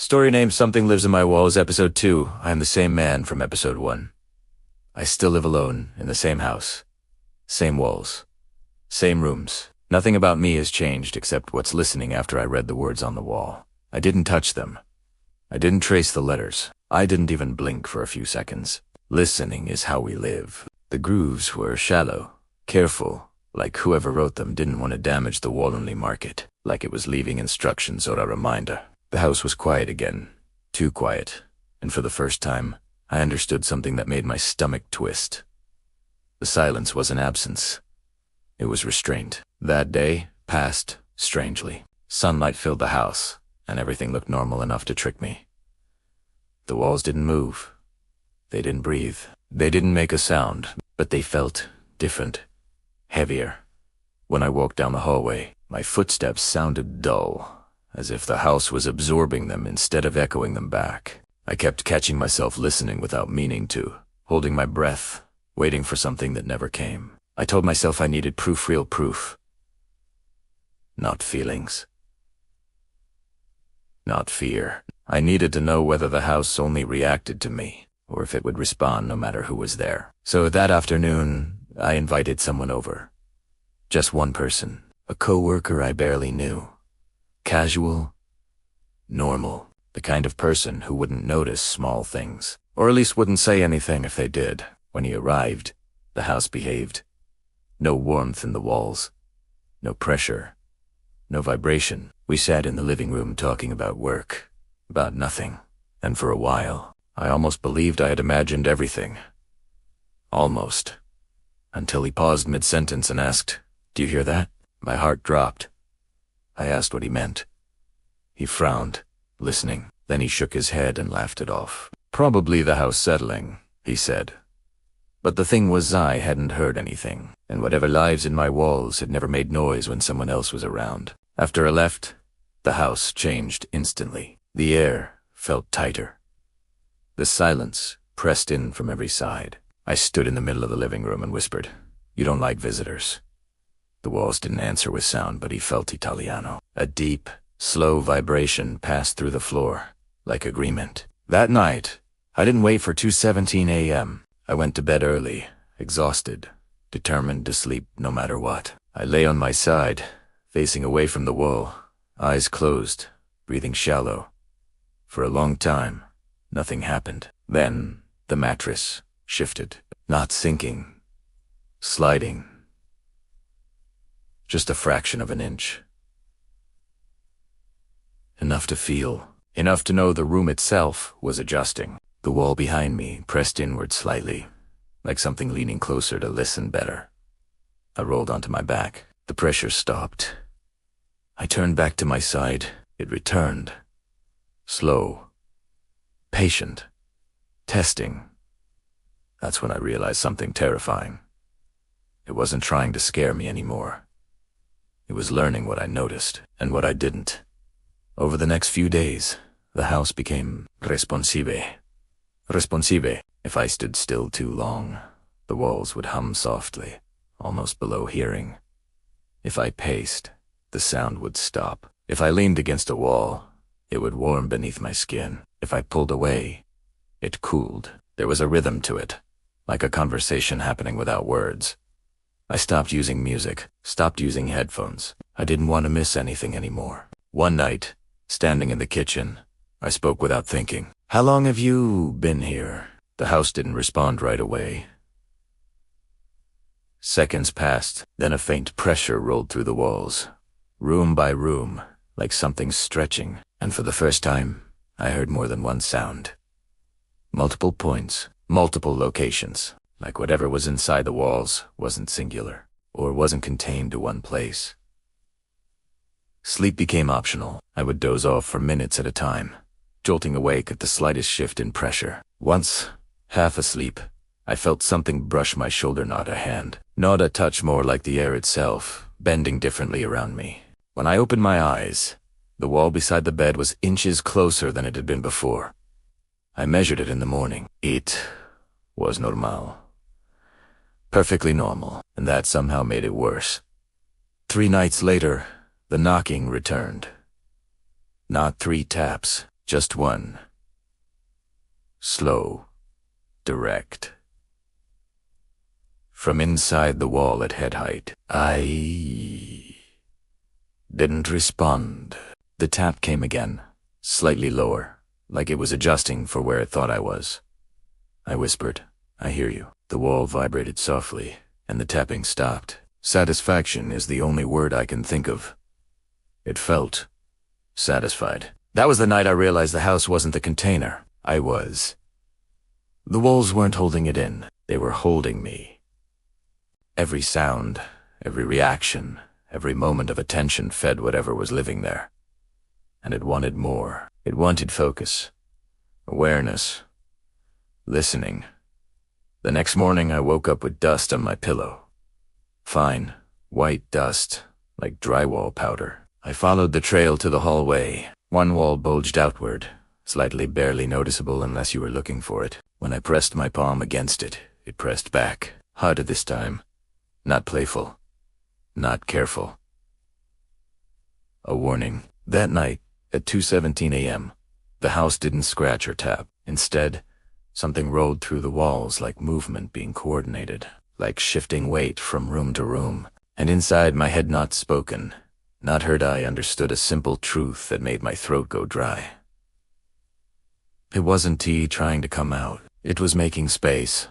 Story name Something Lives in My Walls, Episode 2. I am the same man from Episode 1. I still live alone, in the same house. Same walls. Same rooms. Nothing about me has changed except what's listening after I read the words on the wall. I didn't touch them. I didn't trace the letters. I didn't even blink for a few seconds. Listening is how we live. The grooves were shallow, careful, like whoever wrote them didn't want to damage the wall-only market, like it was leaving instructions or a reminder. The house was quiet again, too quiet, and for the first time, I understood something that made my stomach twist. The silence wasn't absence. It was restraint. That day passed strangely. Sunlight filled the house, and everything looked normal enough to trick me. The walls didn't move. They didn't breathe. They didn't make a sound, but they felt different, heavier. When I walked down the hallway, my footsteps sounded dull, as if the house was absorbing them instead of echoing them back. I kept catching myself listening without meaning to, holding my breath, waiting for something that never came. I told myself I needed proof, real proof. Not feelings. Not fear. I needed to know whether the house only reacted to me, or if it would respond no matter who was there. So that afternoon, I invited someone over. Just one person, a coworker I barely knew. Casual, normal, the kind of person who wouldn't notice small things, or at least wouldn't say anything if they did. When he arrived, the house behaved. No warmth in the walls, no pressure, no vibration. We sat in the living room talking about work, about nothing, and for a while, I almost believed I had imagined everything. Almost. Until he paused mid-sentence and asked, "Do you hear that?" My heart dropped. I asked what he meant. He frowned, listening. Then he shook his head and laughed it off. "Probably the house settling," he said. But the thing was, I hadn't heard anything, and whatever lives in my walls had never made noise when someone else was around. After I left, the house changed instantly. The air felt tighter. The silence pressed in from every side. I stood in the middle of the living room and whispered, "You don't like visitors." The walls didn't answer with sound, but he felt Italiano. A deep, slow vibration passed through the floor, like agreement. That night, I didn't wait for 2:17 a.m. I went to bed early, exhausted, determined to sleep no matter what. I lay on my side, facing away from the wall, eyes closed, breathing shallow. For a long time, nothing happened. Then, the mattress shifted, not sinking, sliding. Just a fraction of an inch. Enough to feel, enough to know the room itself was adjusting. The wall behind me pressed inward slightly, like something leaning closer to listen better. I rolled onto my back. The pressure stopped. I turned back to my side. It returned. Slow. Patient. Testing. That's when I realized something terrifying. It wasn't trying to scare me anymore. It was learning what I noticed and what I didn't. Over the next few days, the house became responsive. Responsive. If I stood still too long, the walls would hum softly, almost below hearing. If I paced, the sound would stop. If I leaned against a wall, it would warm beneath my skin. If I pulled away, it cooled. There was a rhythm to it, like a conversation happening without words. I stopped using music, stopped using headphones. I didn't want to miss anything anymore. One night, standing in the kitchen, I spoke without thinking. "How long have you been here?" The house didn't respond right away. Seconds passed, then a faint pressure rolled through the walls, room by room, like something stretching, and for the first time, I heard more than one sound. Multiple points, multiple locations. Like whatever was inside the walls wasn't singular, or wasn't contained to one place. Sleep became optional. I would doze off for minutes at a time, jolting awake at the slightest shift in pressure. Once, half asleep, I felt something brush my shoulder, not a hand. Not a touch, more like the air itself, bending differently around me. When I opened my eyes, the wall beside the bed was inches closer than it had been before. I measured it in the morning. It was normal. Perfectly normal, and that somehow made it worse. 3 nights later, the knocking returned. Not 3 taps, Just one. Slow. Direct. From inside the wall at head height. I didn't respond. The tap came again, slightly lower, like it was adjusting for where it thought I was. I whispered, "I hear you." The wall vibrated softly, and the tapping stopped. Satisfaction is the only word I can think of. It felt satisfied. That was the night I realized the house wasn't the container. I was. The walls weren't holding it in. They were holding me. Every sound, every reaction, every moment of attention fed whatever was living there. And it wanted more. It wanted focus, awareness, listening. The next morning I woke up with dust on my pillow. Fine, white dust, like drywall powder. I followed the trail to the hallway. One wall bulged outward, slightly barely noticeable unless you were looking for it. When I pressed my palm against it, it pressed back, harder this time. Not playful, not careful. A warning. That night, at 2:17 a.m., the house didn't scratch or tap. Instead, something rolled through the walls like movement being coordinated, like shifting weight from room to room. And inside my head, not spoken, not heard, I understood a simple truth that made my throat go dry. It wasn't tea trying to come out. It was making space.